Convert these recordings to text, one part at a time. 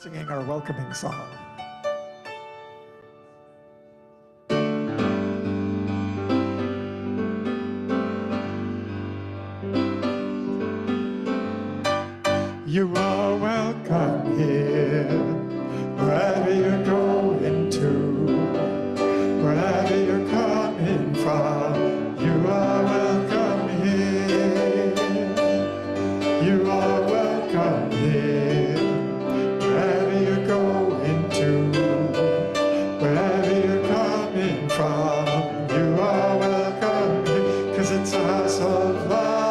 Singing our welcoming song. You are welcome here, wherever you're going to, wherever you're coming from. You are welcome here. You are welcome here, wherever you're going to, wherever you're coming from. You are welcome here, 'cause it's a house of love,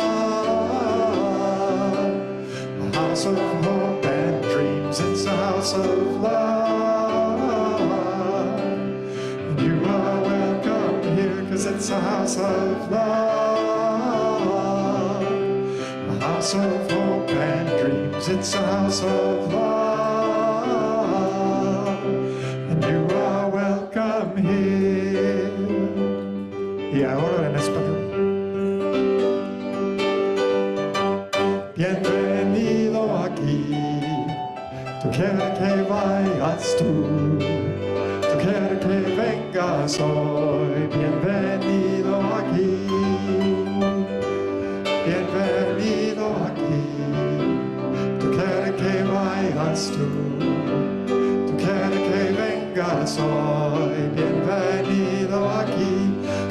a house of hope and dreams. It's a house of love. And you are welcome here, 'cause it's a house of love, a house of hope and dreams. It's a house of love, and you are welcome here. Y ahora en español. Bienvenido aquí, tú quieres que vayas tú quieres que vengas hoy. Bienvenido aquí, bienvenido aquí, tú quieres que vayas tú quieres que vengas hoy. Bienvenido aquí,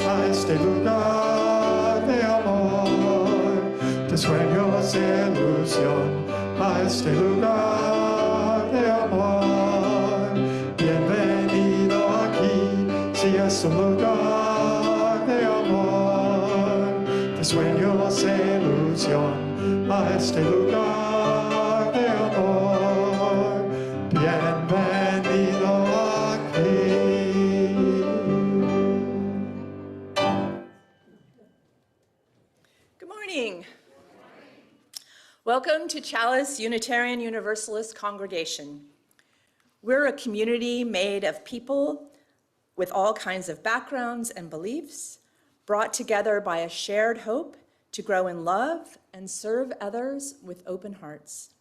a este lugar de amor, de sueños y ilusión, a este lugar de amor. Bienvenido aquí, si es un lugar de amor, de sueños e ilusión, a este lugar de amor. Bienvenido aquí. Good morning. Welcome to Chalice Unitarian Universalist Congregation. We're a community made of people with all kinds of backgrounds and beliefs, brought together by a shared hope to grow in love and serve others with open hearts.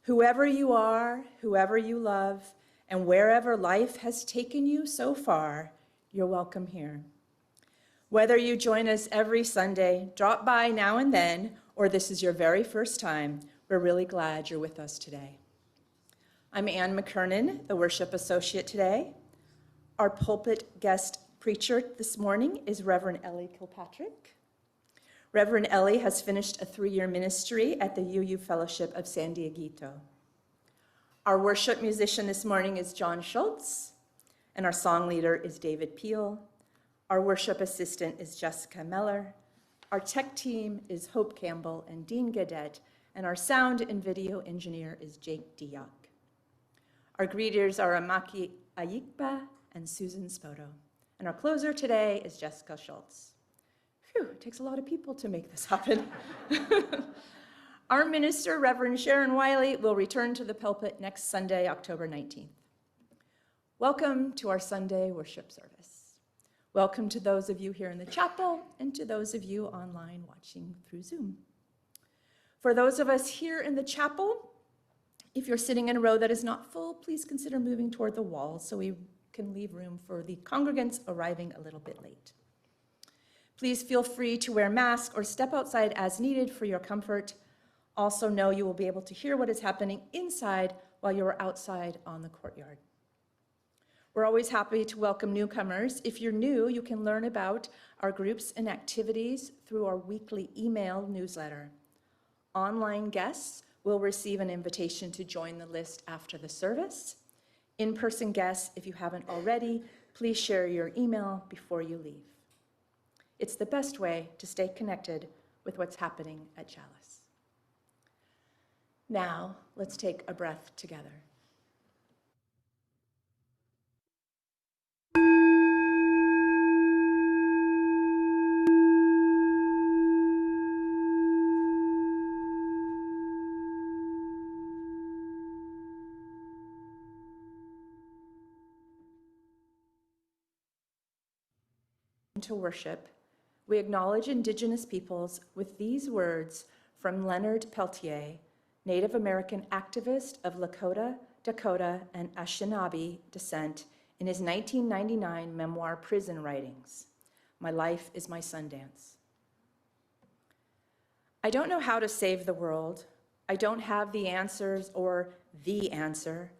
Whoever you are, whoever you love, and wherever life has taken you so far, you're welcome here. Whether you join us every Sunday, drop by now and then, or this is your very first time, we're really glad you're with us today. I'm Ann McKernan, the worship associate today. Our pulpit guest preacher this morning is Reverend Ellie Kilpatrick. Reverend Ellie has finished a 3-year ministry at the UU Fellowship of San Dieguito. Our worship musician this morning is John Schultz, and our song leader is David Peel. Our worship assistant is Jessica Meller. Our tech team is Hope Campbell and Dean Gadet, and our sound and video engineer is Jake Diak. Our greeters are Amaki Ayikba and Susan Spoto. And our closer today is Jessica Schultz. Phew, it takes a lot of people to make this happen. Our minister, Reverend Sharon Wiley, will return to the pulpit next Sunday, October 19th. Welcome to our Sunday worship service. Welcome to those of you here in the chapel and to those of you online watching through Zoom. For those of us here in the chapel, if you're sitting in a row that is not full, please consider moving toward the wall so we can leave room for the congregants arriving a little bit late. Please feel free to wear masks or step outside as needed for your comfort. Also know you will be able to hear what is happening inside while you are outside on the courtyard. We're always happy to welcome newcomers. If you're new, you can learn about our groups and activities through our weekly email newsletter. Online guests will receive an invitation to join the list after the service. In-person guests, if you haven't already, please share your email before you leave. It's the best way to stay connected with what's happening at Chalice. Now, let's take a breath together. To worship, we acknowledge Indigenous peoples with these words from Leonard Peltier, Native American activist of Lakota, Dakota, and Anishinaabe descent in his 1999 memoir, Prison Writings, My Life is My Sundance. I don't know how to save the world. I don't have the answers or the answer.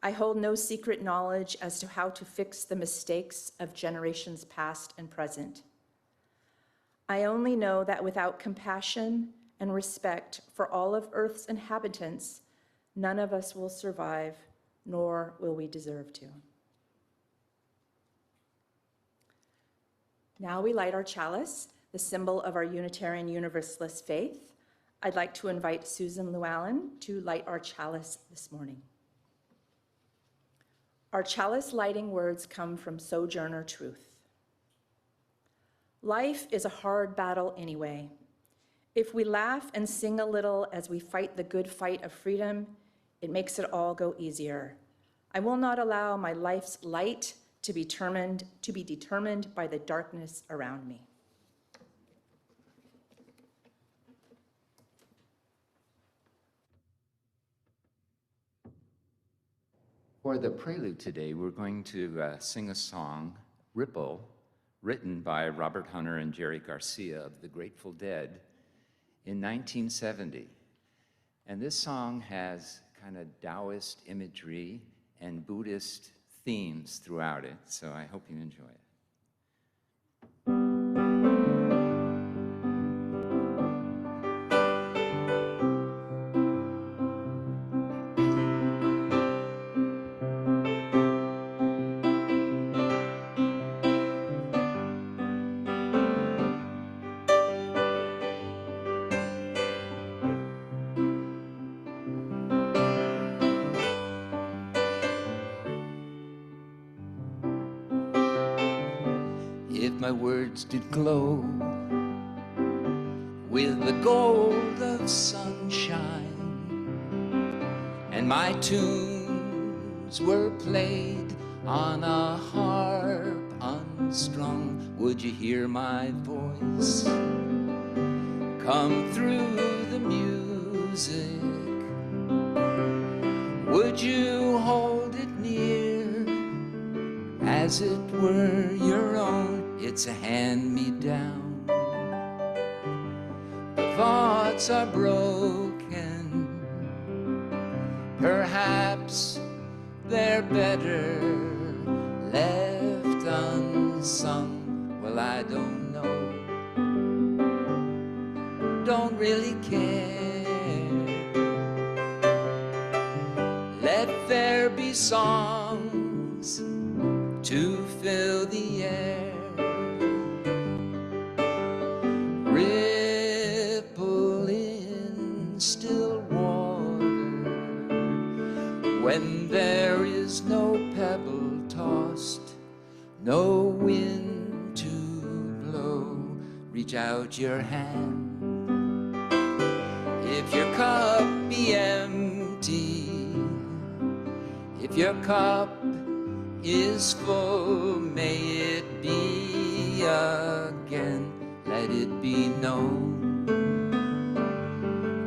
I hold no secret knowledge as to how to fix the mistakes of generations past and present. I only know that without compassion and respect for all of Earth's inhabitants, none of us will survive, nor will we deserve to. Now we light our chalice, the symbol of our Unitarian Universalist faith. I'd like to invite Susan Llewellyn to light our chalice this morning. Our chalice lighting words come from Sojourner Truth. Life is a hard battle anyway. If we laugh and sing a little as we fight the good fight of freedom, it makes it all go easier. I will not allow my life's light to be determined by the darkness around me. For the prelude today, we're going to sing a song, Ripple, written by Robert Hunter and Jerry Garcia of the Grateful Dead in 1970. And this song has kind of Taoist imagery and Buddhist themes throughout it, so I hope you enjoy it. If my words did glow with the gold of sunshine, and my tunes were played on a harp unstrung, would you hear my voice come through the music? Would you hold it near as it were your own? It's a hand-me-down. The thoughts are broken. Perhaps they're better left unsung. Well, I don't know. Don't really care. Let there be songs to fill the air. Ripple in still water when there is no pebble tossed, no wind to blow. Reach out your hand. If your cup be empty, if your cup is full, may it be again. Let it be known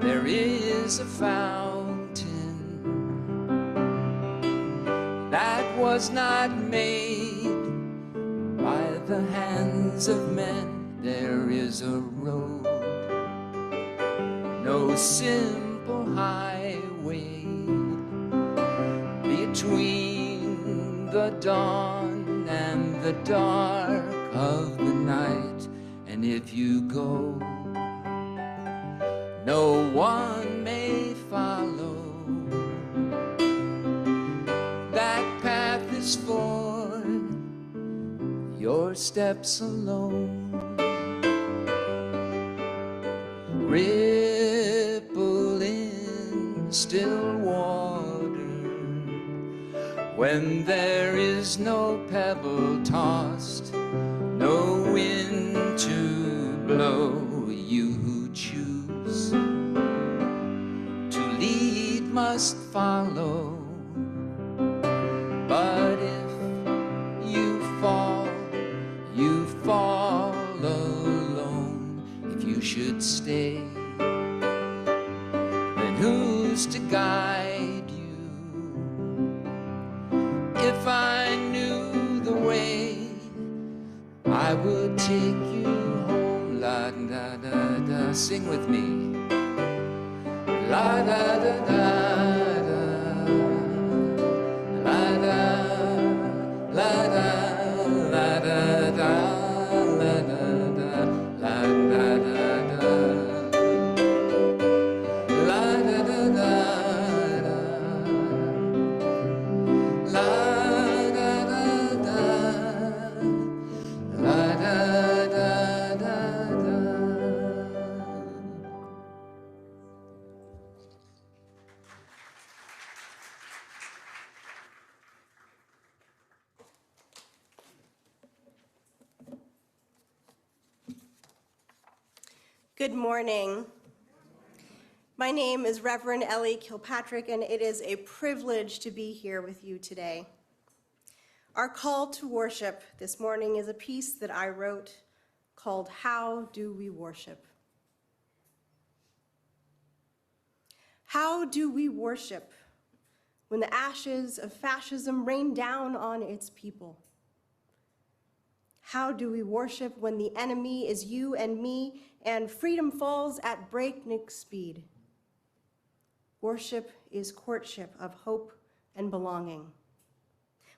there is a fountain that was not made by the hands of men. There is a road, no simple highway between the dawn and the dark of the night. And if you go, no one may follow. That path is for your steps alone. Ripple in still water when there is no pebble tossed, no wind to blow. You who choose to lead must follow. But if you fall alone. If you should stay, then who's to guide you if I knew the way, I would take you home. La da da da, sing with me. La da da da da, la da, la da, la da da. Good morning. My name is Reverend Ellie Kilpatrick, and it is a privilege to be here with you today. Our call to worship this morning is a piece that I wrote called How Do We Worship? How do we worship when the ashes of fascism rain down on its people? How do we worship when the enemy is you and me and freedom falls at breakneck speed? Worship is courtship of hope and belonging.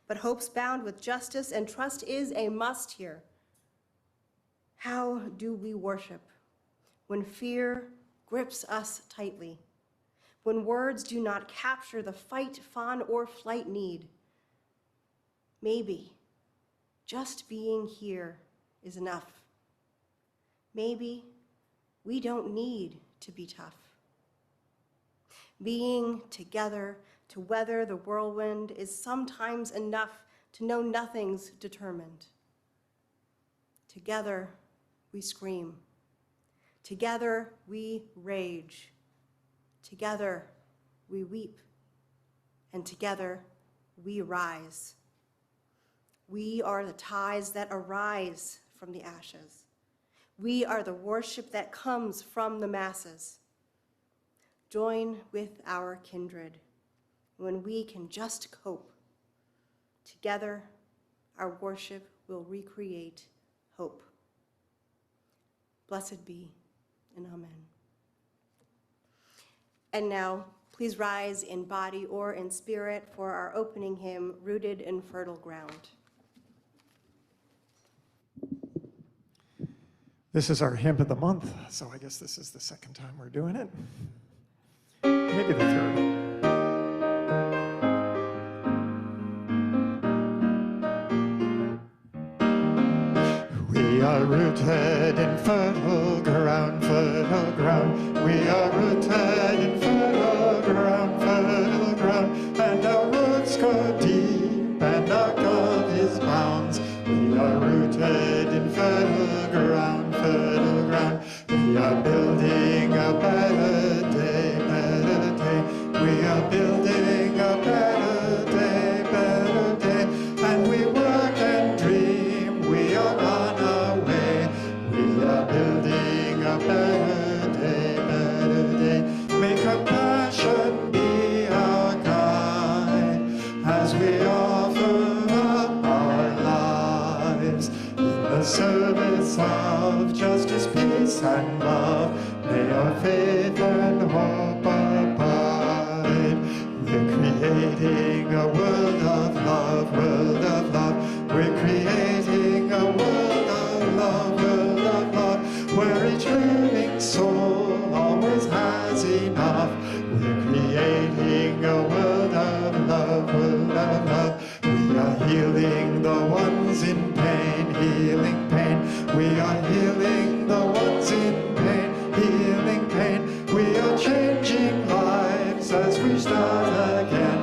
But hope's bound with justice and trust is a must here. How do we worship when fear grips us tightly? When words do not capture the fight, fawn, or flight need? Maybe just being here is enough. Maybe we don't need to be tough. Being together to weather the whirlwind is sometimes enough to know nothing's determined. Together we scream. Together we rage. Together we weep. And together we rise. We are the ties that arise from the ashes. We are the worship that comes from the masses. Join with our kindred when we can just cope. Together, our worship will recreate hope. Blessed be, and amen. And now, please rise in body or in spirit for our opening hymn, Rooted in Fertile Ground. This is our hymn of the month, so I guess this is the second time we're doing it. Maybe the third. We are rooted in fertile ground, fertile ground. We are rooted in fertile ground, and our roots go deep, and our God is bounds. We are rooted in fertile ground, fertile ground. We are building a better day, better day. We are building a better day, better day. And we work and dream, we are on our way. We are building a better day, better day. May compassion be our guide as we offer up our lives in the service of justice, peace, and love. May our faith and hope abide. We're creating a world of love, world of love. We're creating a world of love, world of love, where each living soul always has enough. We're creating a world of love, world of love. We are healing the ones in pain, healing pain. We are healing the ones in pain, healing pain. We are changing lives as we start again.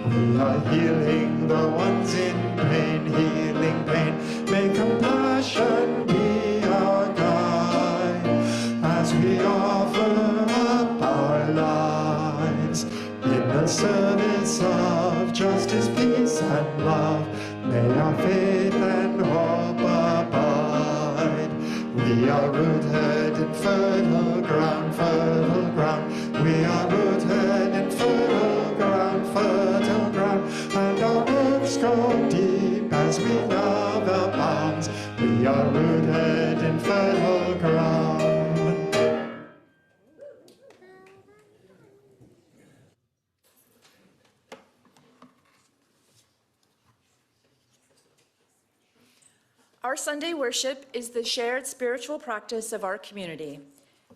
We are healing the ones in pain, healing pain. May compassion be our guide as we offer up our lives in the service of justice, peace, and love. May our faith and hope abide. We are rooted in fertile ground, fertile ground. We are rooted in fertile ground, fertile ground. And our roots go go deep as we know the bounds. We are rooted in fertile ground. Our Sunday worship is the shared spiritual practice of our community,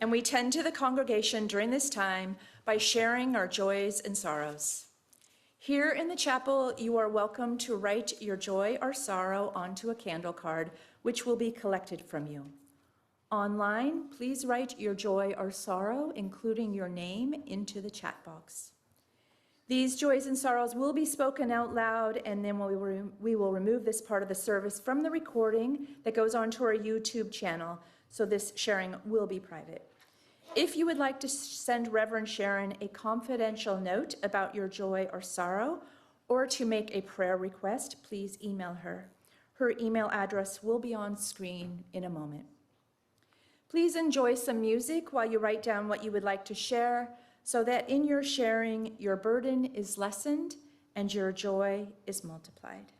and we tend to the congregation during this time by sharing our joys and sorrows. Here in the chapel, you are welcome to write your joy or sorrow onto a candle card, which will be collected from you. Online, please write your joy or sorrow, including your name, into the chat box. These joys and sorrows will be spoken out loud, and then we will remove this part of the service from the recording that goes onto our YouTube channel, so this sharing will be private. If you would like to send Reverend Sharon a confidential note about your joy or sorrow, or to make a prayer request, please email her. Her email address will be on screen in a moment. Please enjoy some music while you write down what you would like to share, so that in your sharing, your burden is lessened and your joy is multiplied.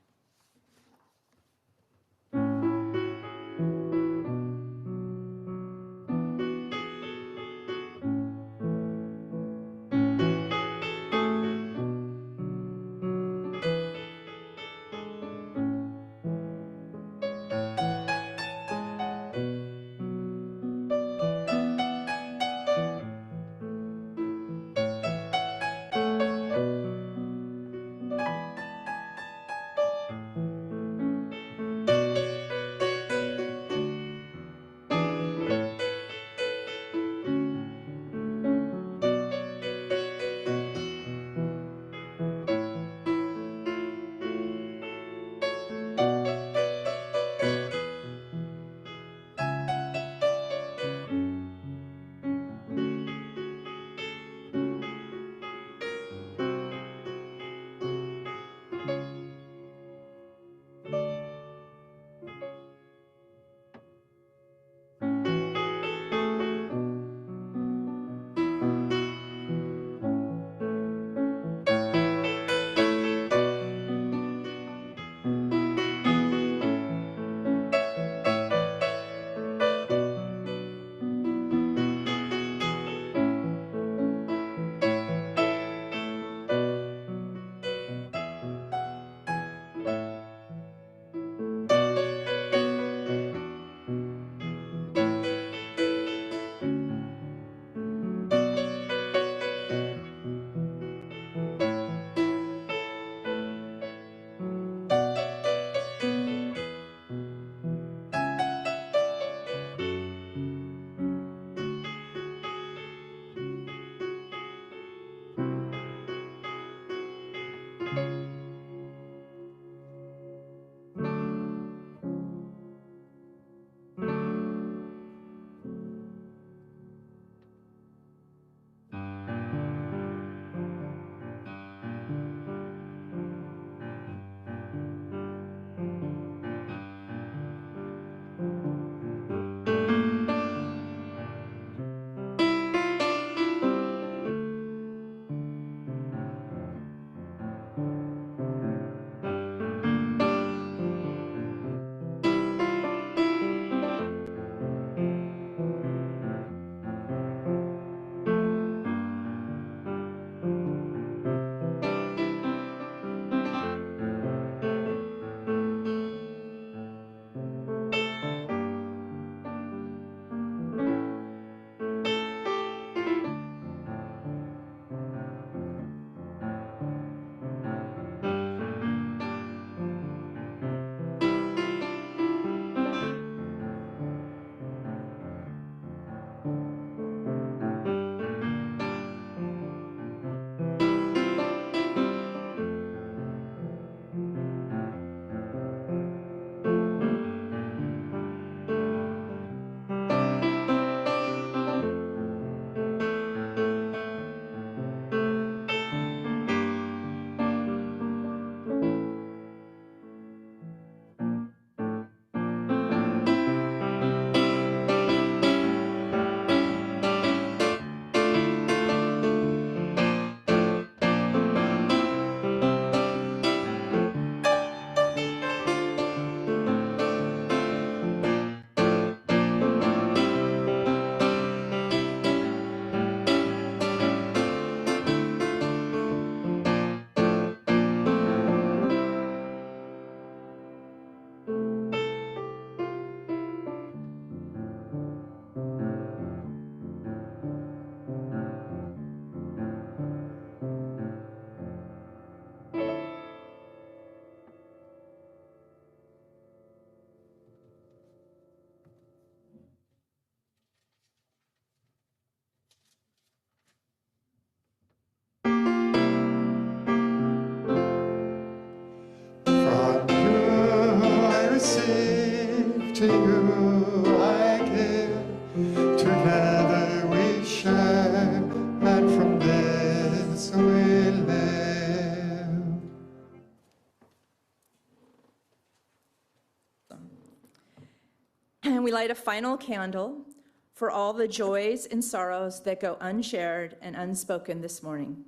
And we light a final candle for all the joys and sorrows that go unshared and unspoken this morning.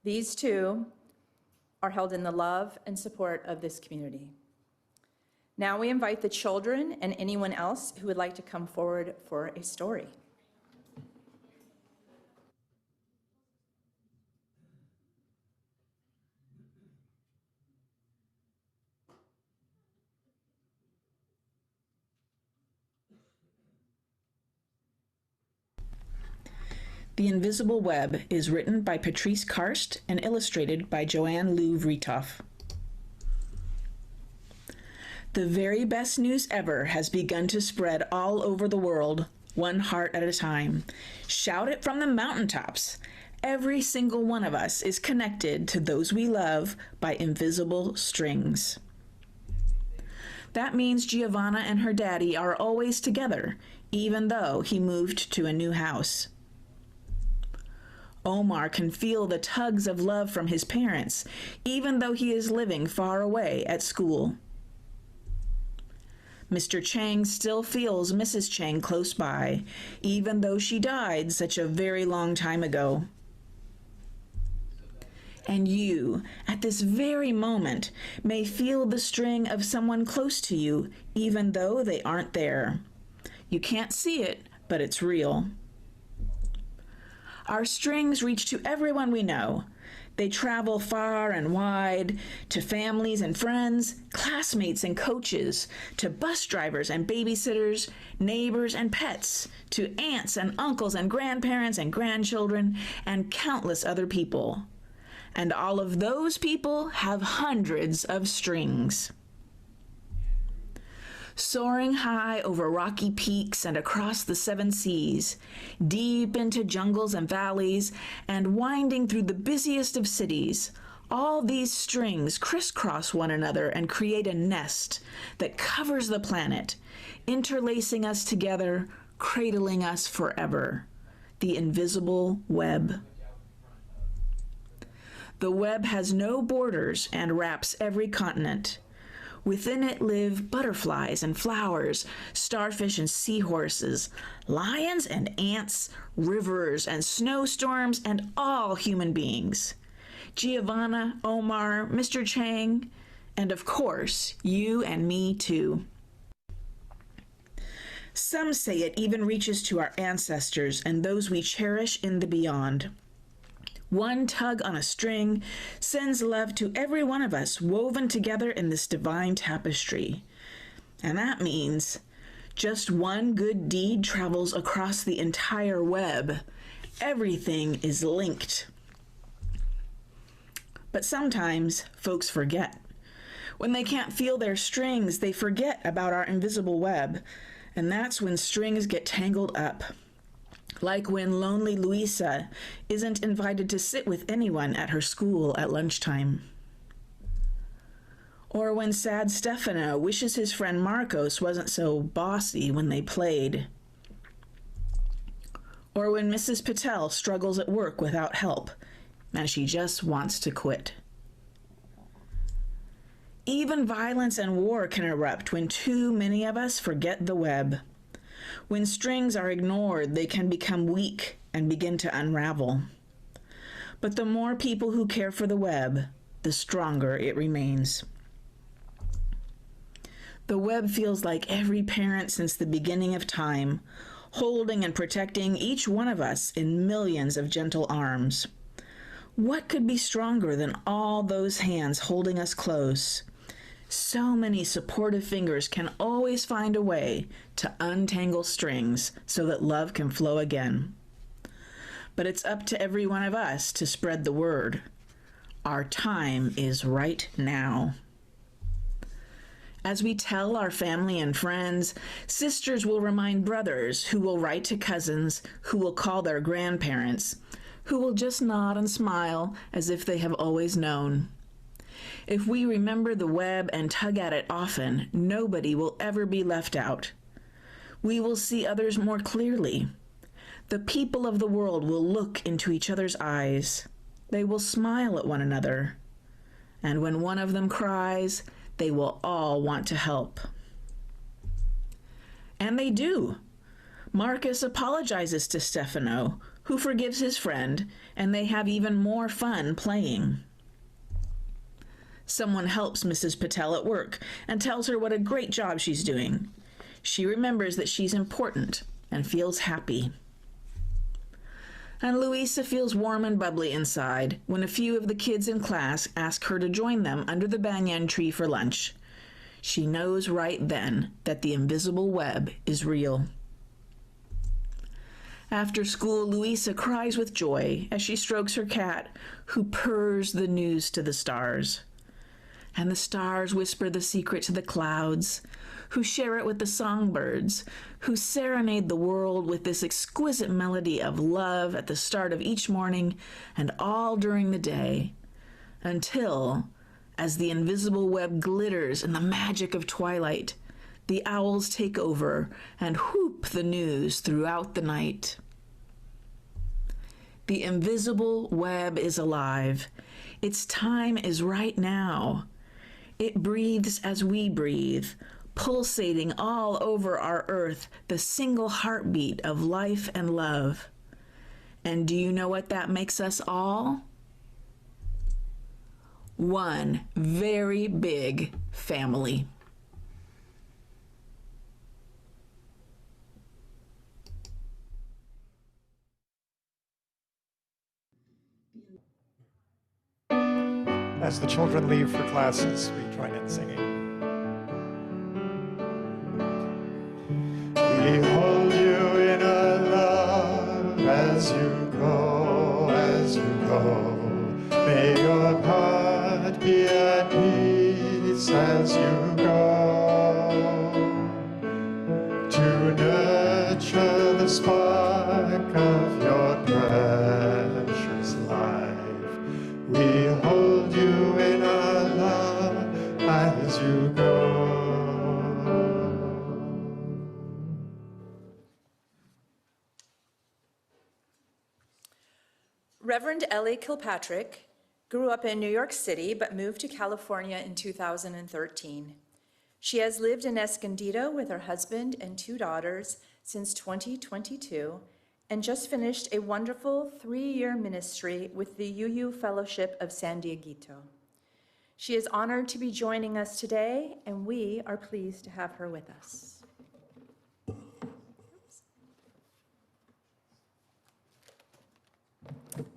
These two are held in the love and support of this community. Now we invite the children and anyone else who would like to come forward for a story. The Invisible Web is written by Patrice Karst and illustrated by Joanne Lou Vritoff. The very best news ever has begun to spread all over the world, one heart at a time. Shout it from the mountaintops. Every single one of us is connected to those we love by invisible strings. That means Giovanna and her daddy are always together, even though he moved to a new house. Omar can feel the tugs of love from his parents, even though he is living far away at school. Mr. Chang still feels Mrs. Chang close by, even though she died such a very long time ago. And you, at this very moment, may feel the string of someone close to you, even though they aren't there. You can't see it, but it's real. Our strings reach to everyone we know. They travel far and wide, to families and friends, classmates and coaches, to bus drivers and babysitters, neighbors and pets, to aunts and uncles and grandparents and grandchildren, and countless other people. And all of those people have hundreds of strings. Soaring high over rocky peaks and across the 7 seas, deep into jungles and valleys, and winding through the busiest of cities, all these strings crisscross one another and create a nest that covers the planet, interlacing us together, cradling us forever. The invisible web. The web has no borders and wraps every continent. Within it live butterflies and flowers, starfish and seahorses, lions and ants, rivers and snowstorms, and all human beings. Giovanna, Omar, Mr. Chang, and of course, you and me too. Some say it even reaches to our ancestors and those we cherish in the beyond. One tug on a string sends love to every one of us, woven together in this divine tapestry. And that means just one good deed travels across the entire web. Everything is linked. But sometimes folks forget. When they can't feel their strings, they forget about our invisible web. And that's when strings get tangled up. Like when lonely Luisa isn't invited to sit with anyone at her school at lunchtime. Or when sad Stefano wishes his friend Marcos wasn't so bossy when they played. Or when Mrs. Patel struggles at work without help and she just wants to quit. Even violence and war can erupt when too many of us forget the web. When strings are ignored, they can become weak and begin to unravel. But the more people who care for the web, the stronger it remains. The web feels like every parent since the beginning of time, holding and protecting each one of us in millions of gentle arms. What could be stronger than all those hands holding us close? So many supportive fingers can always find a way to untangle strings so that love can flow again. But it's up to every one of us to spread the word. Our time is right now. As we tell our family and friends, sisters will remind brothers, who will write to cousins, who will call their grandparents, who will just nod and smile as if they have always known. If we remember the web and tug at it often, nobody will ever be left out. We will see others more clearly. The people of the world will look into each other's eyes. They will smile at one another. And when one of them cries, they will all want to help. And they do. Marcus apologizes to Stefano, who forgives his friend, and they have even more fun playing. Someone helps Mrs. Patel at work and tells her what a great job she's doing. She remembers that she's important and feels happy. And Louisa feels warm and bubbly inside when a few of the kids in class ask her to join them under the banyan tree for lunch. She knows right then that the invisible web is real. After school, Louisa cries with joy as she strokes her cat, who purrs the news to the stars. And the stars whisper the secret to the clouds, who share it with the songbirds, who serenade the world with this exquisite melody of love at the start of each morning and all during the day, until, as the invisible web glitters in the magic of twilight, the owls take over and whoop the news throughout the night. The invisible web is alive. Its time is right now. It breathes as we breathe, pulsating all over our earth, the single heartbeat of life and love. And do you know what that makes us all? One very big family. As the children leave for classes, we join in singing. We hold you in a love as you go, as you go. May your heart be at peace as you go. To nurture the spark of your precious life, we hold you in our love as you go. Reverend Ellie Kilpatrick grew up in New York City but moved to California in 2013. She has lived in Escondido with her husband and 2 daughters since 2022 and just finished a wonderful 3-year ministry with the UU Fellowship of San Dieguito. She is honored to be joining us today, and we are pleased to have her with us.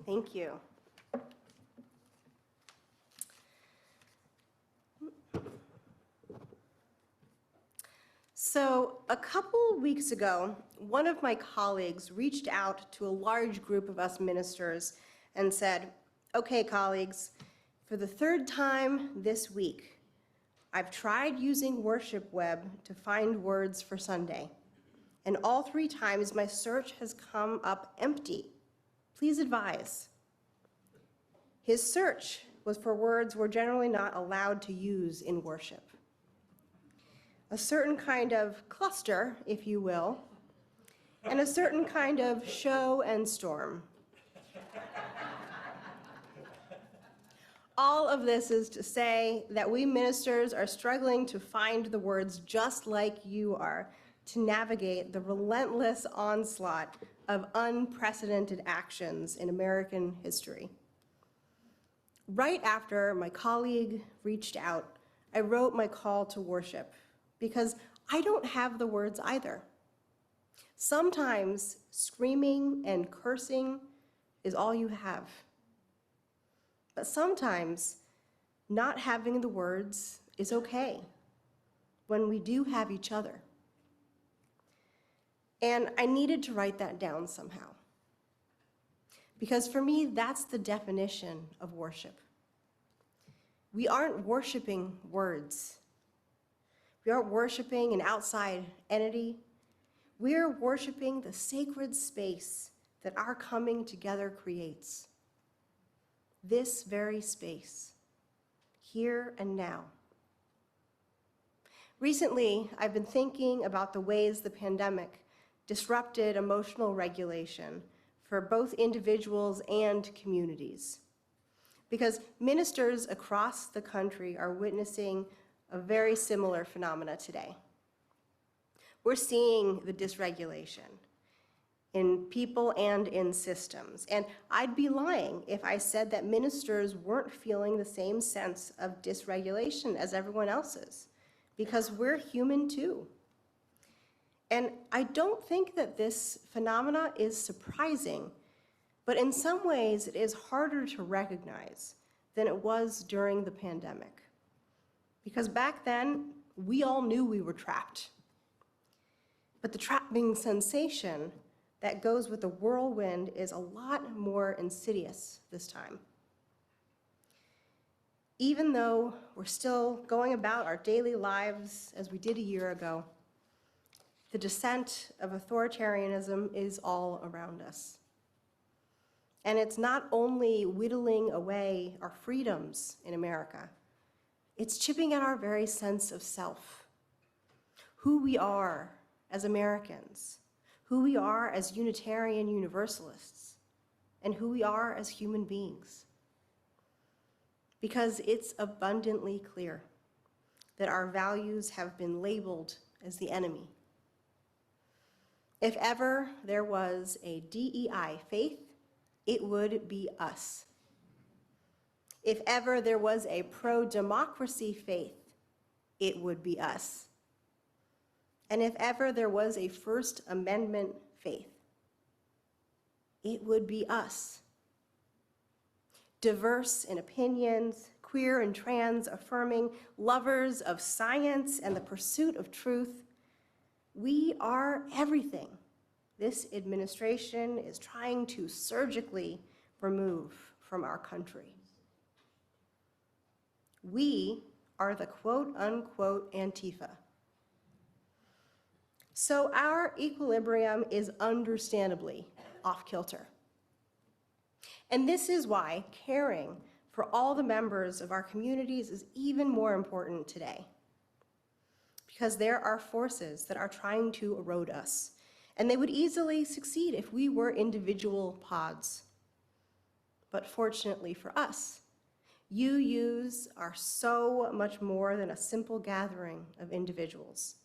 Thank you. So a couple weeks ago, one of my colleagues reached out to a large group of us ministers and said, "Okay, colleagues, for the 3rd time this week, I've tried using Worship Web to find words for Sunday, and all 3 times my search has come up empty. Please advise." His search was for words we're generally not allowed to use in worship. A certain kind of cluster, if you will, and a certain kind of show and storm. All of this is to say that we ministers are struggling to find the words just like you are to navigate the relentless onslaught of unprecedented actions in American history. Right after my colleague reached out, I wrote my call to worship because I don't have the words either. Sometimes screaming and cursing is all you have. But sometimes not having the words is okay when we do have each other. And I needed to write that down somehow. Because for me, that's the definition of worship. We aren't worshiping words. We aren't worshiping an outside entity. We're worshiping the sacred space that our coming together creates. This very space, here and now. Recently, I've been thinking about the ways the pandemic disrupted emotional regulation for both individuals and communities. because ministers across the country are witnessing a very similar phenomena today. We're seeing the dysregulation in people and in systems. And I'd be lying if I said that ministers weren't feeling the same sense of dysregulation as everyone else is, because we're human too. And I don't think that this phenomena is surprising, but in some ways it is harder to recognize than it was during the pandemic. Because back then, we all knew we were trapped. But the trapping sensation that goes with the whirlwind is a lot more insidious this time. Even though we're still going about our daily lives as we did a year ago, the descent of authoritarianism is all around us. And it's not only whittling away our freedoms in America, it's chipping at our very sense of self, who we are as Americans, who we are as Unitarian Universalists, and who we are as human beings. Because it's abundantly clear that our values have been labeled as the enemy. If ever there was a DEI faith, it would be us. If ever there was a pro-democracy faith, it would be us. And if ever there was a First Amendment faith, it would be us. Diverse in opinions, queer and trans affirming, lovers of science and the pursuit of truth, we are everything this administration is trying to surgically remove from our country. We are the quote-unquote Antifa. So our equilibrium is understandably off-kilter. And this is why caring for all the members of our communities is even more important today. Because there are forces that are trying to erode us, and they would easily succeed if we were individual pods. But fortunately for us, UUs are so much more than a simple gathering of individuals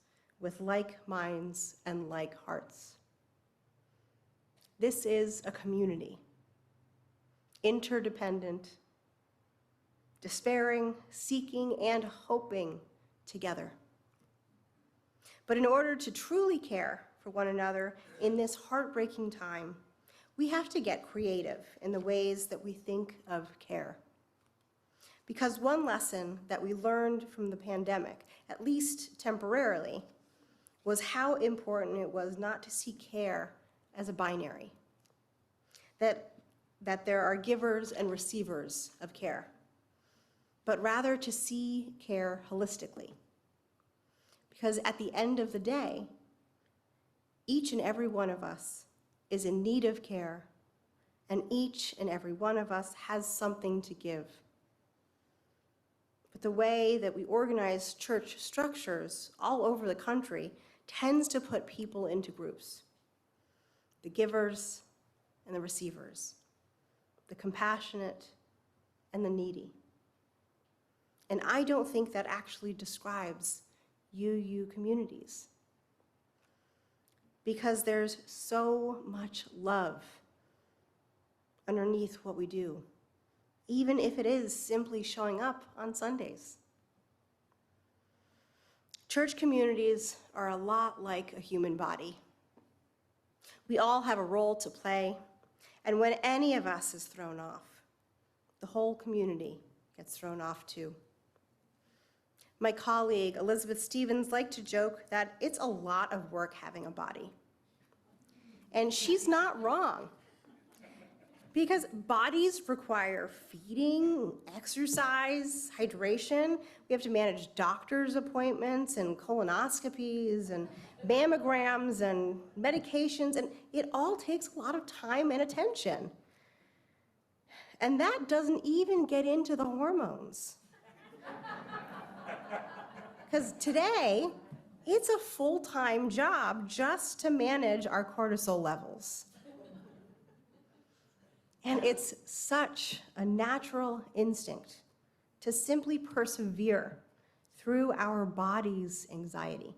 with like minds and like hearts. This is a community, interdependent, despairing, seeking, and hoping together. But in order to truly care for one another in this heartbreaking time, we have to get creative in the ways that we think of care. Because one lesson that we learned from the pandemic, at least temporarily, was how important it was not to see care as a binary. That there are givers and receivers of care, but rather to see care holistically. Because at the end of the day, each and every one of us is in need of care, and each and every one of us has something to give. But the way that we organize church structures all over the country tends to put people into groups: the givers and the receivers, the compassionate and the needy. And I don't think that actually describes UU communities, because there's so much love underneath what we do, even if it is simply showing up on Sundays. Church communities are a lot like a human body. We all have a role to play, and when any of us is thrown off, the whole community gets thrown off too. My colleague, Elizabeth Stevens, liked to joke that it's a lot of work having a body. And she's not wrong. Because bodies require feeding, exercise, hydration. We have to manage doctor's appointments and colonoscopies and mammograms and medications, and it all takes a lot of time and attention. And that doesn't even get into the hormones. Because today, it's a full-time job just to manage our cortisol levels. And it's such a natural instinct to simply persevere through our body's anxiety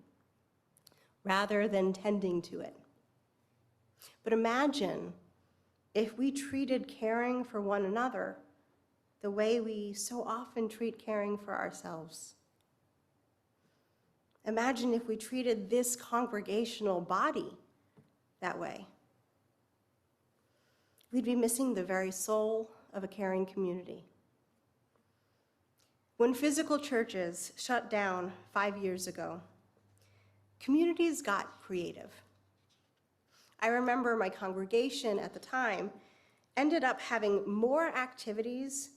rather than tending to it. But imagine if we treated caring for one another the way we so often treat caring for ourselves. Imagine if we treated this congregational body that way. We'd be missing the very soul of a caring community. When physical churches shut down 5 years ago, communities got creative. I remember my congregation at the time ended up having more activities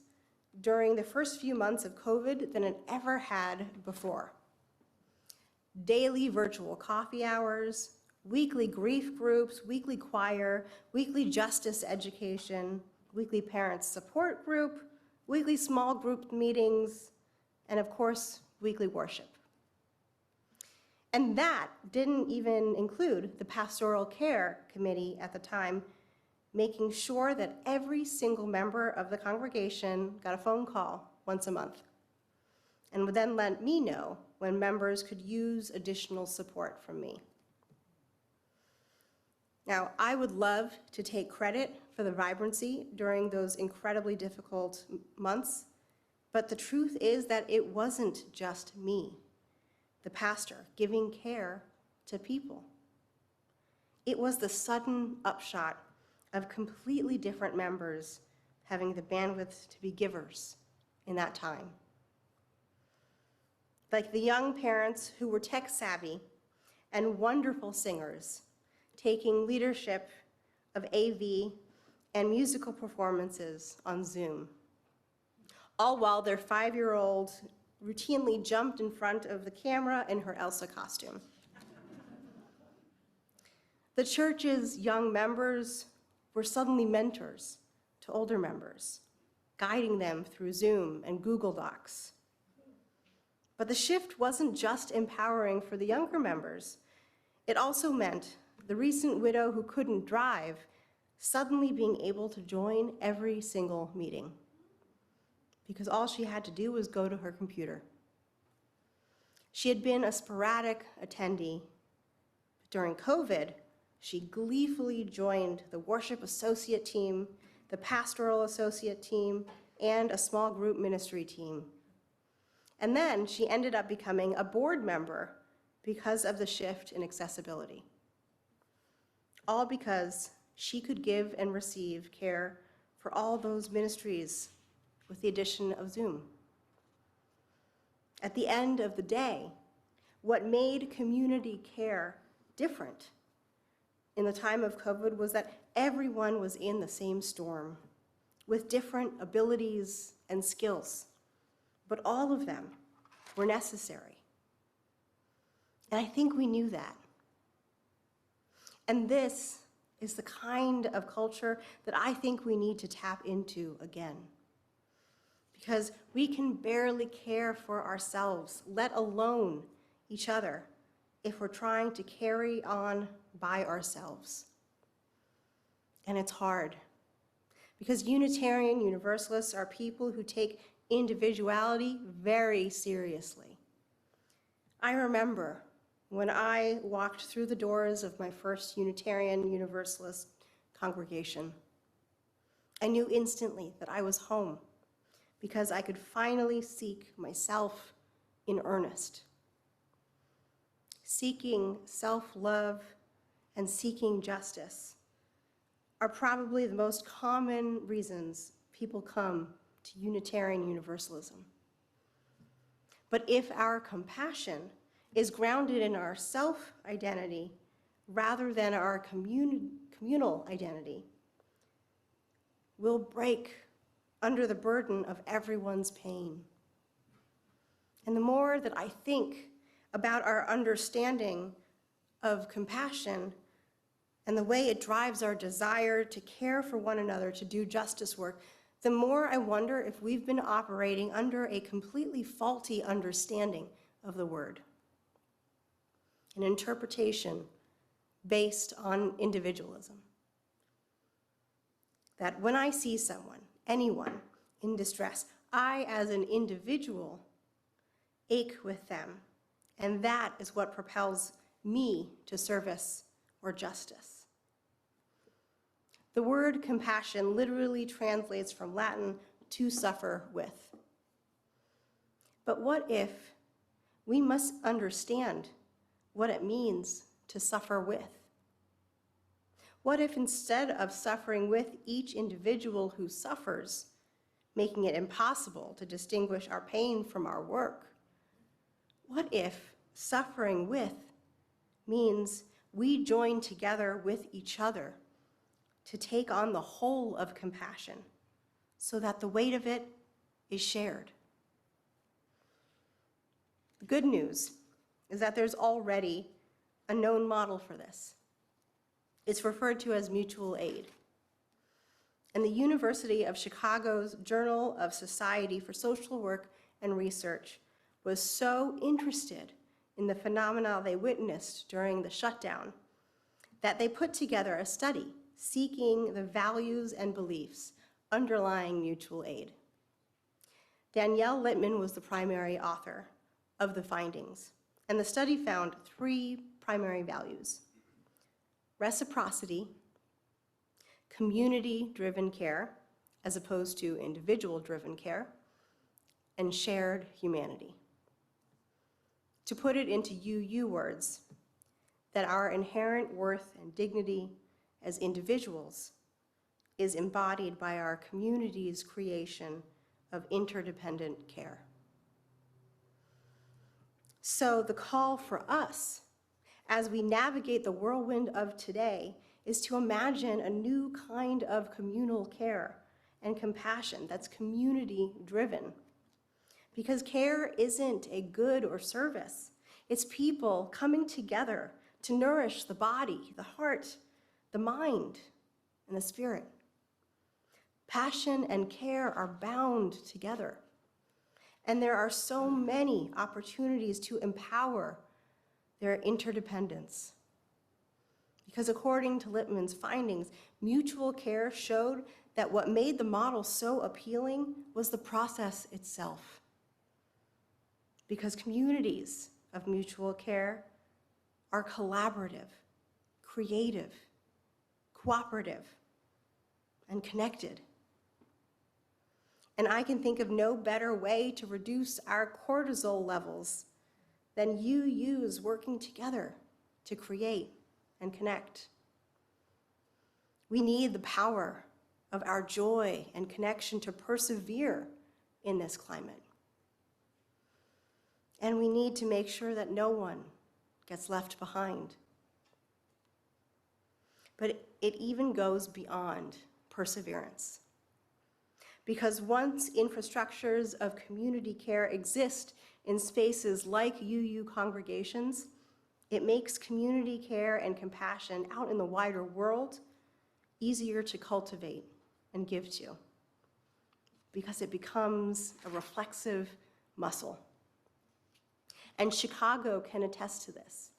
during the first few months of COVID than it ever had before. Daily virtual coffee hours, weekly grief groups, weekly choir, weekly justice education, weekly parents support group, weekly small group meetings, and of course, weekly worship. And that didn't even include the pastoral care committee at the time, making sure that every single member of the congregation got a phone call once a month, and would then let me know when members could use additional support from me. Now, I would love to take credit for the vibrancy during those incredibly difficult months, but the truth is that it wasn't just me, the pastor, giving care to people. It was the sudden upshot of completely different members having the bandwidth to be givers in that time. Like the young parents who were tech savvy and wonderful singers, taking leadership of AV and musical performances on Zoom, all while their 5-year-old routinely jumped in front of the camera in her Elsa costume. The church's young members were suddenly mentors to older members, guiding them through Zoom and Google Docs. But the shift wasn't just empowering for the younger members. It also meant the recent widow who couldn't drive suddenly being able to join every single meeting, because all she had to do was go to her computer. She had been a sporadic attendee, but during COVID, she gleefully joined the worship associate team, the pastoral associate team, and a small group ministry team. And then she ended up becoming a board member because of the shift in accessibility. All because she could give and receive care for all those ministries with the addition of Zoom. At the end of the day, what made community care different in the time of COVID was that everyone was in the same storm with different abilities and skills, but all of them were necessary. And I think we knew that. And this is the kind of culture that I think we need to tap into again. Because we can barely care for ourselves, let alone each other, if we're trying to carry on by ourselves. And it's hard, because Unitarian Universalists are people who take individuality very seriously. I remember when I walked through the doors of my first Unitarian Universalist congregation, I knew instantly that I was home, because I could finally seek myself in earnest. Seeking self-love and seeking justice are probably the most common reasons people come to Unitarian Universalism. But if our compassion is grounded in our self-identity rather than our communal identity, we'll break under the burden of everyone's pain. And the more that I think about our understanding of compassion and the way it drives our desire to care for one another, to do justice work, the more I wonder if we've been operating under a completely faulty understanding of the word, an interpretation based on individualism that when I see someone, anyone, in distress, I, as an individual, ache with them, and that is what propels me to service or justice. The word compassion literally translates from Latin to suffer with. But what if we must understand what it means to suffer with? What if instead of suffering with each individual who suffers, making it impossible to distinguish our pain from our work, what if suffering with means we join together with each other to take on the whole of compassion so that the weight of it is shared? The good news is that there's already a known model for this. It's referred to as mutual aid. And the University of Chicago's Journal of Society for Social Work and Research was so interested in the phenomena they witnessed during the shutdown that they put together a study seeking the values and beliefs underlying mutual aid. Danielle Littman was the primary author of the findings, and the study found 3 primary values: reciprocity, community-driven care, as opposed to individual-driven care, and shared humanity. To put it into UU words, that our inherent worth and dignity as individuals is embodied by our community's creation of interdependent care. So the call for us, as we navigate the whirlwind of today, is to imagine a new kind of communal care and compassion that's community-driven. Because care isn't a good or service. It's people coming together to nourish the body, the heart, the mind, and the spirit. Passion and care are bound together. And there are so many opportunities to empower their interdependence. Because according to Littman's findings, mutual care showed that what made the model so appealing was the process itself. Because communities of mutual care are collaborative, creative, cooperative, and connected. And I can think of no better way to reduce our cortisol levels than UUs working together to create and connect. We need the power of our joy and connection to persevere in this climate. And we need to make sure that no one gets left behind. But it even goes beyond perseverance. Because once infrastructures of community care exist in spaces like UU congregations, it makes community care and compassion out in the wider world easier to cultivate and give to, because it becomes a reflexive muscle. And Chicago can attest to this.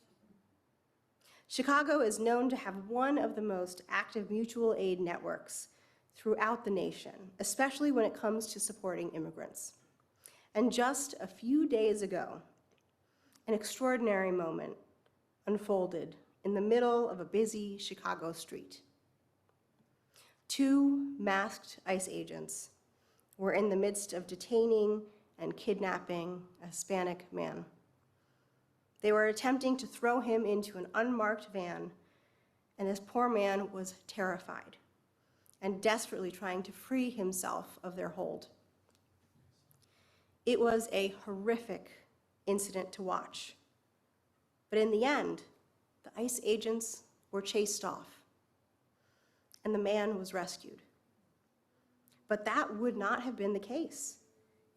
Chicago is known to have one of the most active mutual aid networks throughout the nation, especially when it comes to supporting immigrants. And just a few days ago, an extraordinary moment unfolded in the middle of a busy Chicago street. 2 masked ICE agents were in the midst of detaining and kidnapping a Hispanic man. They were attempting to throw him into an unmarked van, and this poor man was terrified and desperately trying to free himself of their hold. It was a horrific incident to watch, but in the end, the ICE agents were chased off, and the man was rescued. But that would not have been the case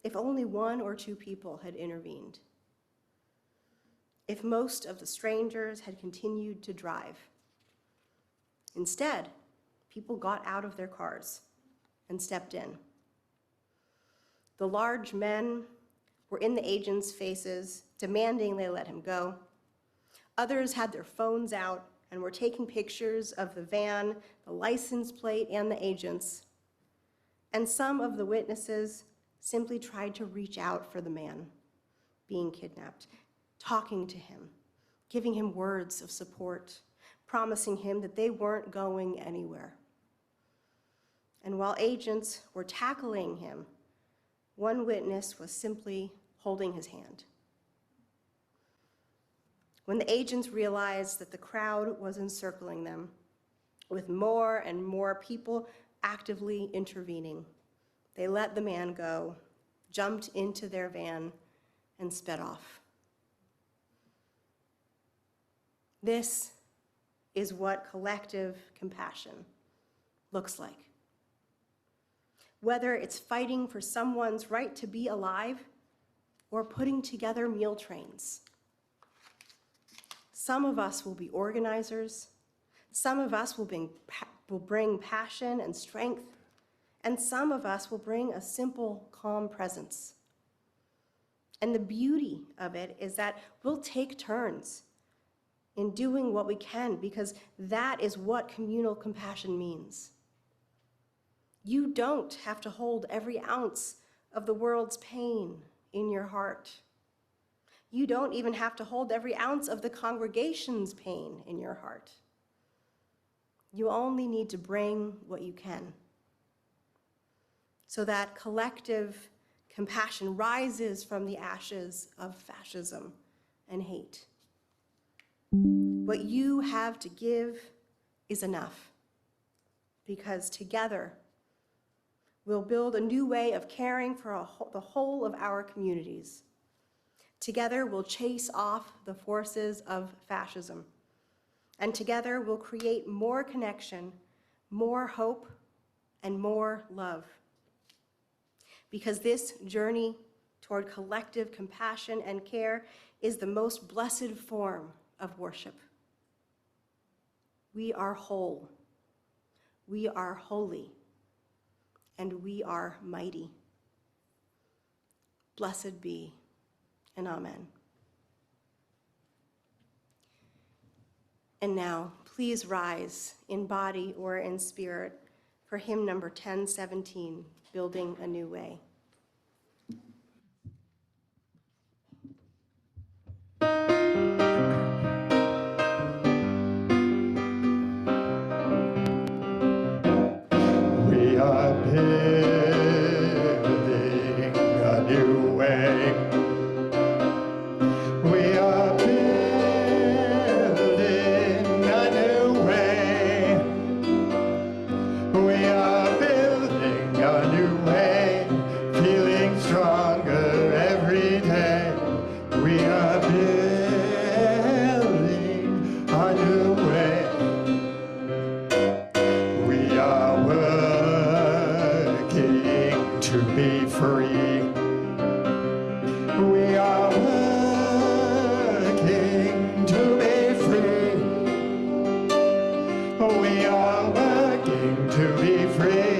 if only 1 or 2 people had intervened. If most of the strangers had continued to drive. Instead, people got out of their cars and stepped in. The large men were in the agents' faces, demanding they let him go. Others had their phones out and were taking pictures of the van, the license plate, and the agents. And some of the witnesses simply tried to reach out for the man being kidnapped, talking to him, giving him words of support, promising him that they weren't going anywhere. And while agents were tackling him, one witness was simply holding his hand. When the agents realized that the crowd was encircling them, with more and more people actively intervening, they let the man go, jumped into their van, and sped off. This is what collective compassion looks like. Whether it's fighting for someone's right to be alive or putting together meal trains. Some of us will be organizers. Some of us will bring passion and strength. And some of us will bring a simple, calm presence. And the beauty of it is that we'll take turns in doing what we can, because that is what communal compassion means. You don't have to hold every ounce of the world's pain in your heart. You don't even have to hold every ounce of the congregation's pain in your heart. You only need to bring what you can, so that collective compassion rises from the ashes of fascism and hate. What you have to give is enough, because together we'll build a new way of caring for the whole of our communities. Together we'll chase off the forces of fascism, and together we'll create more connection, more hope, and more love. Because this journey toward collective compassion and care is the most blessed form of worship. We are whole, we are holy, and we are mighty. Blessed be, and amen. And now, please rise in body or in spirit for hymn number 1017, Building a New Way. We are building a new way. We are building a new way. We are building a new way, feeling stronger every day. We are building a new way. We are working to be free. We are working to be free. We are working to be free.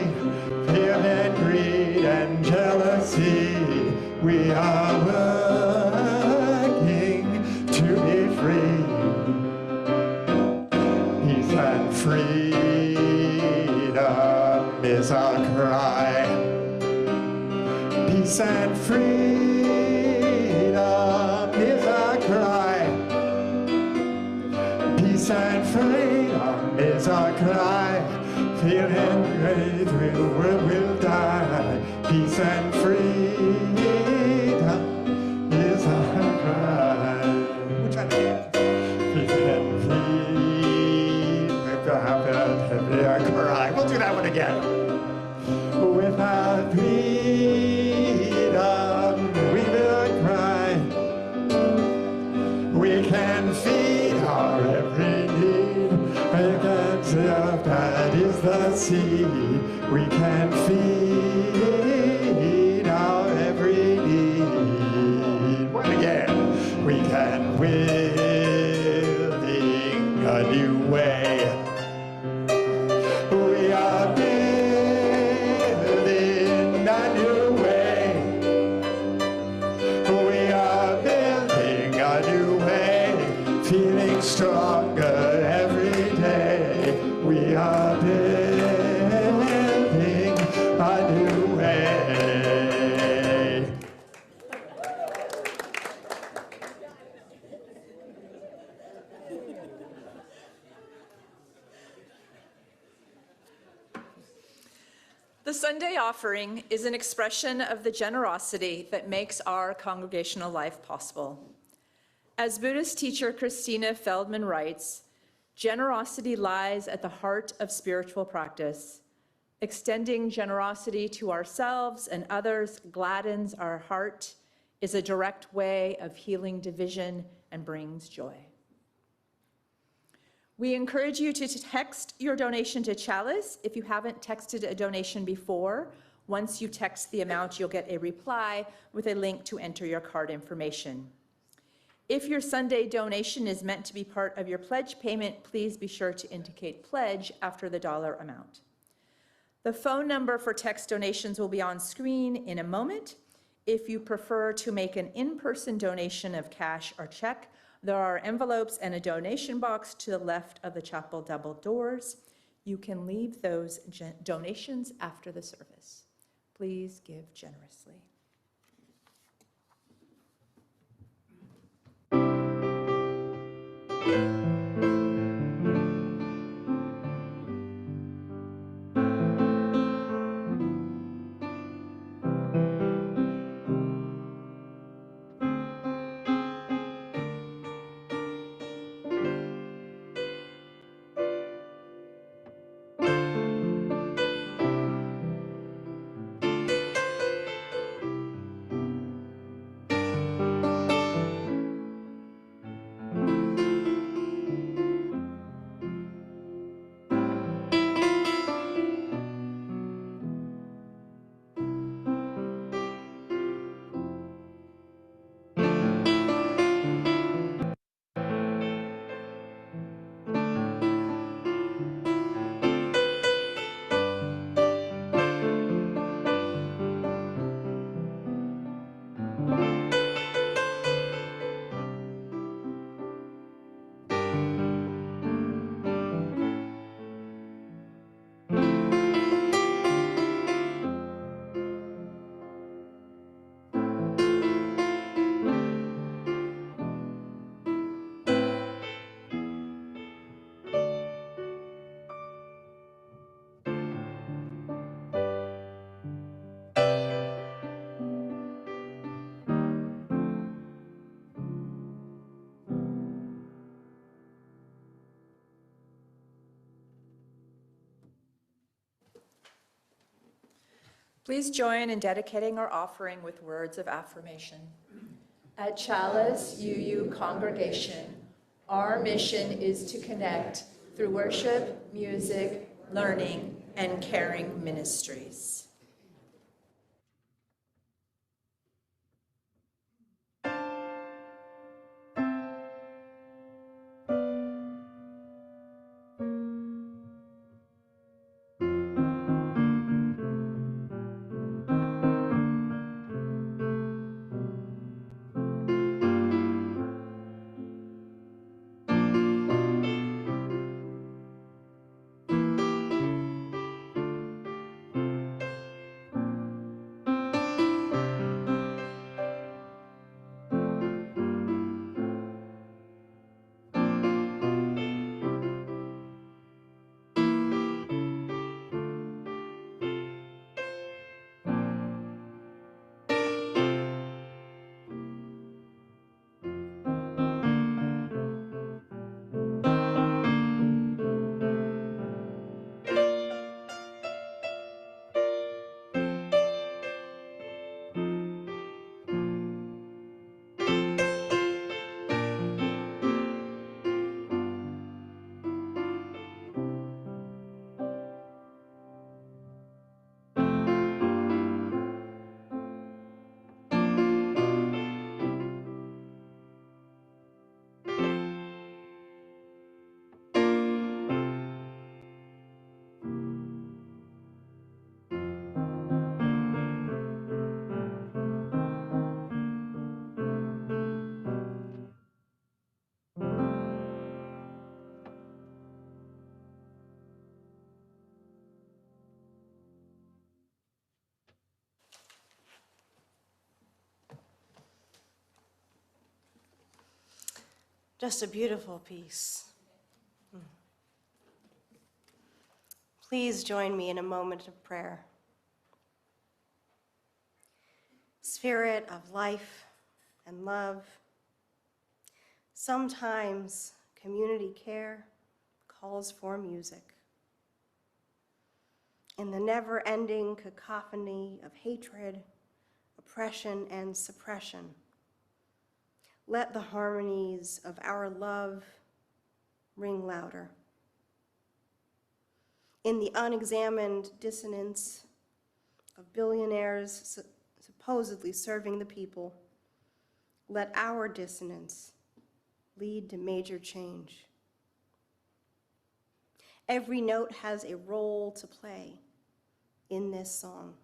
Fear and greed and jealousy. We are working to be free. Peace and freedom is our cry. Peace and freedom is our cry. Peace and freedom is our cry. Fear and greed, the world will die. Peace and freedom is our cry. We'll try that again. Peace and freedom is our cry. We'll do that one again. Without freedom, we will cry. We can feed our every need. We can serve, that is the sea. We can feed our every need. One again. We can building a new way. We are building a new way. We are building a new way, feeling stronger every day. We are building The Sunday offering is an expression of the generosity that makes our congregational life possible. As Buddhist teacher Christina Feldman writes, generosity lies at the heart of spiritual practice. Extending generosity to ourselves and others gladdens our heart, is a direct way of healing division, and brings joy. We encourage you to text your donation to Chalice if you haven't texted a donation before. Once you text the amount, you'll get a reply with a link to enter your card information. If your Sunday donation is meant to be part of your pledge payment, please be sure to indicate pledge after the dollar amount. The phone number for text donations will be on screen in a moment. If you prefer to make an in-person donation of cash or check, there are envelopes and a donation box to the left of the chapel double doors. You can leave those donations after the service. Please give generously. Please join in dedicating our offering with words of affirmation. At Chalice UU Congregation, our mission is to connect through worship, music, learning, and caring ministries. Just a beautiful piece. Please join me in a moment of prayer. spirit of life and love. Sometimes community care calls for music. In the never-ending cacophony of hatred, oppression, and suppression, let the harmonies of our love ring louder. In the unexamined dissonance of billionaires supposedly serving the people, let our dissonance lead to major change. Every note has a role to play in this song,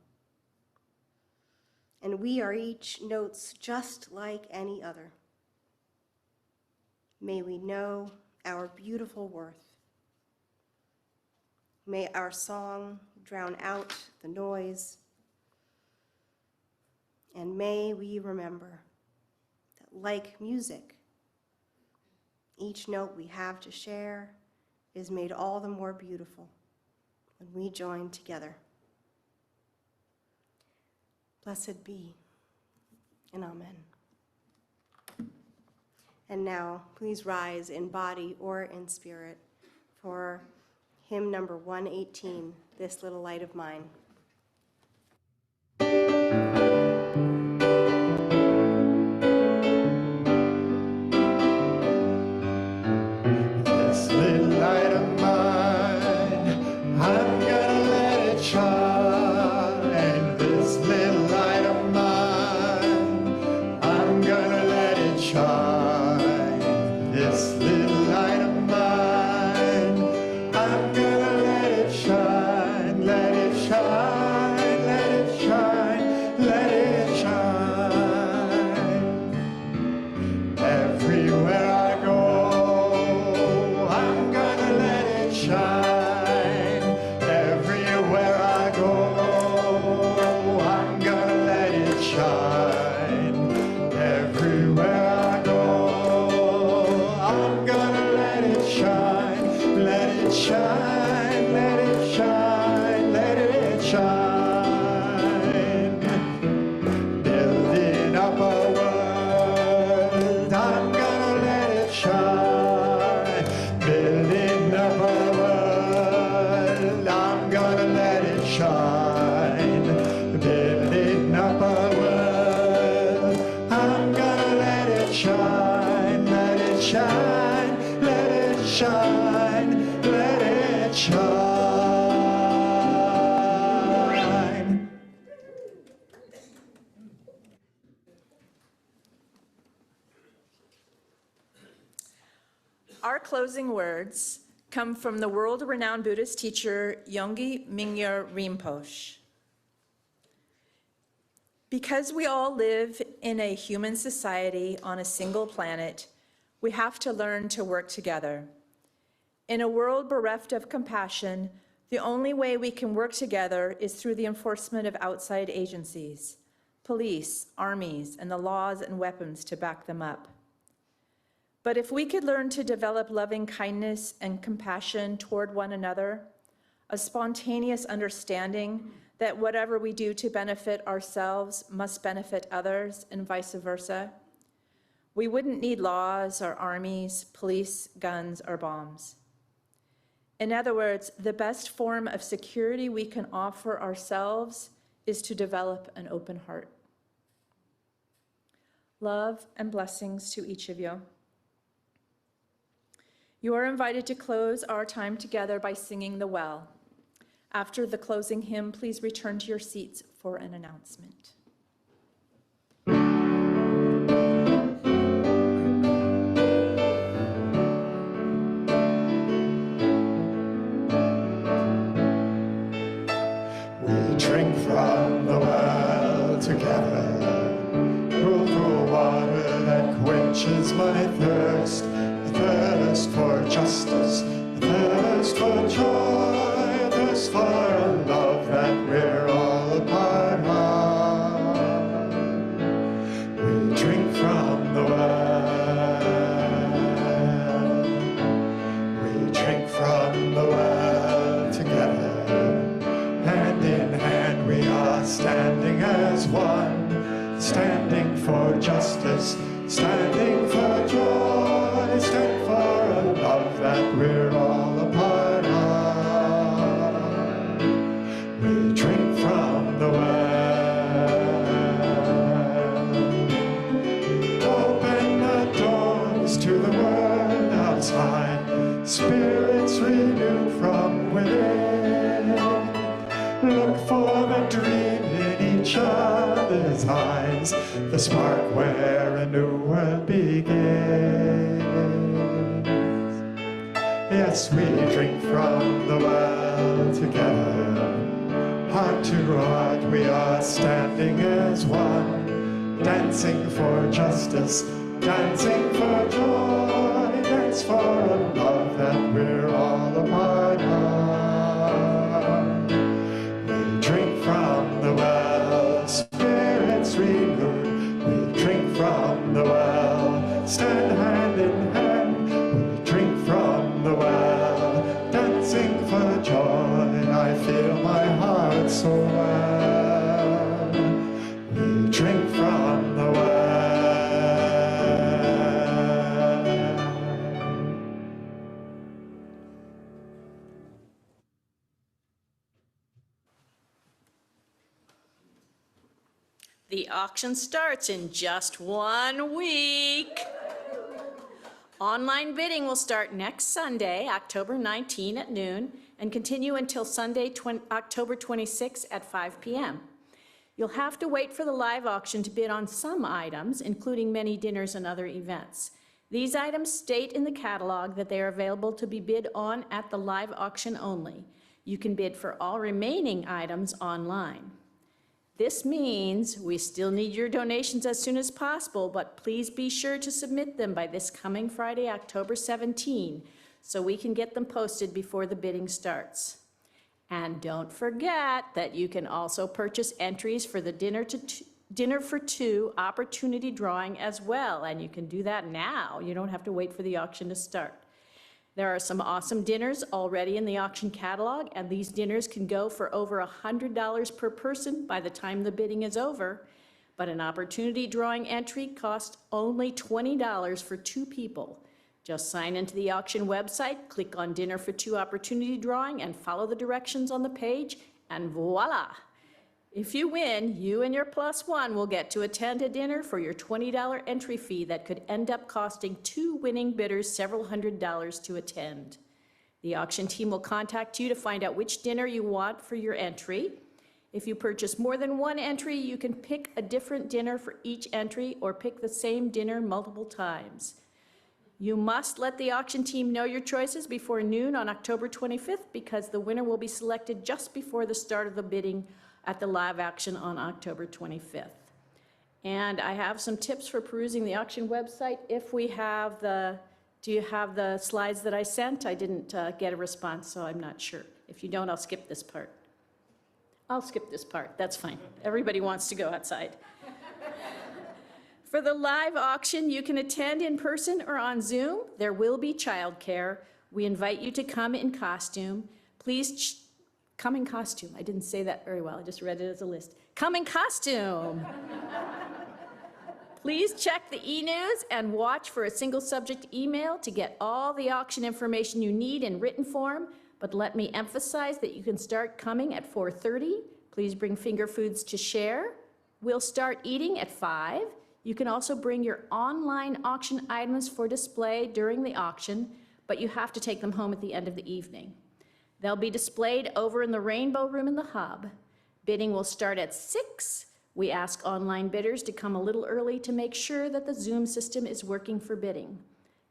and we are each notes just like any other. May we know our beautiful worth. May our song drown out the noise, and may we remember that, like music, each note we have to share is made all the more beautiful when we join together. Blessed be, and amen. And now, please rise in body or in spirit for hymn number 118, This Little Light of Mine. This little light of mine, I'm gonna let it shine. This little light of mine, I'm gonna let it shine. This little light of mine, I'm gonna let it shine, let it shine, let it shine, let it shine. Everywhere I go, I'm gonna let it shine. Everywhere I go, I'm gonna let it shine. Everywhere I go, I'm gonna let it shine. Let it shine, let it shine, let it shine. Building up a world, I'm gonna let it shine. Building up a world, I'm gonna let it shine. Building up a world, I'm gonna let it shine. Let it shine, let it shine, let it shine. Our closing words come from the world-renowned Buddhist teacher Yongey Mingyur Rinpoche. Because we all live in a human society on a single planet, we have to learn to work together. In a world bereft of compassion, the only way we can work together is through the enforcement of outside agencies, police, armies, and the laws and weapons to back them up. But if we could learn to develop loving kindness and compassion toward one another, a spontaneous understanding that whatever we do to benefit ourselves must benefit others and vice versa, we wouldn't need laws or armies, police, guns, or bombs. In other words, the best form of security we can offer ourselves is to develop an open heart. Love and blessings to each of you. You are invited to close our time together by singing the well. After the closing hymn, please return to your seats for an announcement. We drink from the well together, cool water that quenches my thirst, a thirst for justice, a thirst for joy, a thirst for a love that we're all a part of. We drink from the well. We drink from the well together. Hand in hand we are standing as one, standing for justice, standing for joy, stand for a love that we're all a part of. We drink from the well, open the doors to the world outside, spirits renewed from within. Look for the dream in each other's eyes, the spark where a new world begins. Yes, we drink from the well together, heart to heart we are standing as one, dancing for justice, dancing for joy, dance for a love that we're all a part of. We drink from the well, spirits renewed. We drink from the well, stand hand in hand. We drink from the well, dancing for joy. I feel my heart so well. We drink from the well. The auction starts in just 1 week. Online bidding will start next Sunday, October 19 at noon, and continue until Sunday, October 26 at 5 p.m. You'll have to wait for the live auction to bid on some items, including many dinners and other events. These items state in the catalog that they are available to be bid on at the live auction only. You can bid for all remaining items online. This means we still need your donations as soon as possible, but please be sure to submit them by this coming Friday, October 17, so we can get them posted before the bidding starts. And don't forget that you can also purchase entries for the Dinner for Two opportunity drawing as well, and you can do that now. You don't have to wait for the auction to start. There are some awesome dinners already in the auction catalog, and these dinners can go for over $100 per person by the time the bidding is over. But an opportunity drawing entry costs only $20 for 2 people. Just sign into the auction website, click on Dinner for Two opportunity drawing, and follow the directions on the page, and voila! If you win, you and your +1 will get to attend a dinner for your $20 entry fee that could end up costing 2 winning bidders several $100s to attend. The auction team will contact you to find out which dinner you want for your entry. If you purchase more than 1 entry, you can pick a different dinner for each entry or pick the same dinner multiple times. You must let the auction team know your choices before noon on October 25th because the winner will be selected just before the start of the bidding at the live auction on October 25th. And I have some tips for perusing the auction website. If we have do you have the slides that I sent? I didn't get a response, so I'm not sure. If you don't, I'll skip this part. I'll skip this part, that's fine. Everybody wants to go outside. For the live auction, you can attend in person or on Zoom. There will be childcare. We invite you to come in costume. Please come in costume. I didn't say that very well. I just read it as a list. Come in costume. Please check the e-news and watch for a single subject email to get all the auction information you need in written form. But let me emphasize that you can start coming at 4:30. Please bring finger foods to share. We'll start eating at 5. You can also bring your online auction items for display during the auction, but you have to take them home at the end of the evening. They'll be displayed over in the Rainbow Room in the hub. Bidding will start at 6. We ask online bidders to come a little early to make sure that the Zoom system is working for bidding.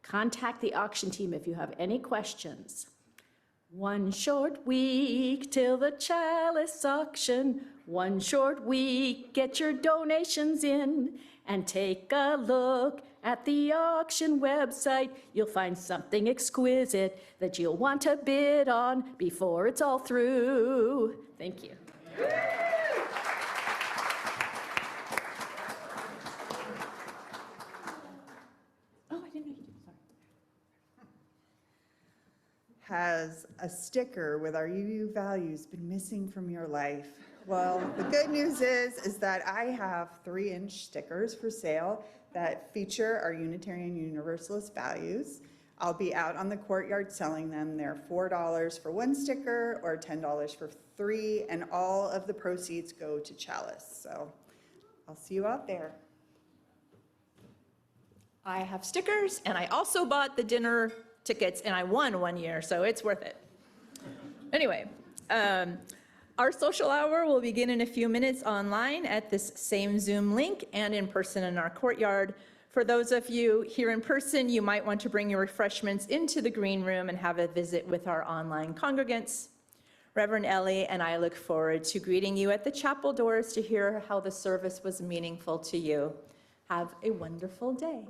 Contact the auction team if you have any questions. 1 short week till the chalice auction. 1 short week, get your donations in and take a look at the auction website. You'll find something exquisite that you'll want to bid on before it's all through. Thank you. Has a sticker with our UU values been missing from your life? Well, the good news is that I have 3-inch stickers for sale that feature our Unitarian Universalist values. I'll be out on the courtyard selling them. They're $4 for 1 sticker or $10 for 3, and all of the proceeds go to Chalice. So I'll see you out there. I have stickers, and I also bought the dinner tickets, and I won one year, so it's worth it. Anyway, our social hour will begin in a few minutes online at this same Zoom link and in person in our courtyard. For those of you here in person, you might want to bring your refreshments into the green room and have a visit with our online congregants. Reverend Ellie and I look forward to greeting you at the chapel doors to hear how the service was meaningful to you. Have a wonderful day.